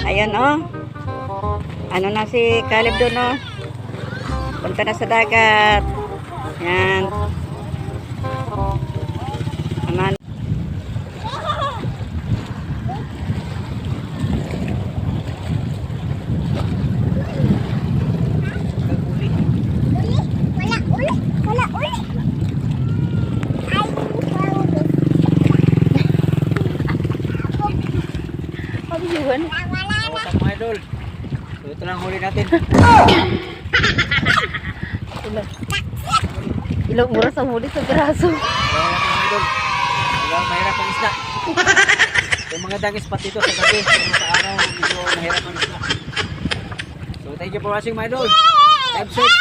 Ayan oh. Ano na si Caleb doon oh. Punta na sa dagat. Yan. Aman. Yun. Kamusta mga idol? So, ito lang huli natin. Ilong mura sa huli sa braso. Kaya natin mga idol. Diba, mahirap ang isda. Yung mga dangis pati ito sa gabi. Sa araw, medyo mahirap ang isda. So thank you for watching mga idol. Time safe.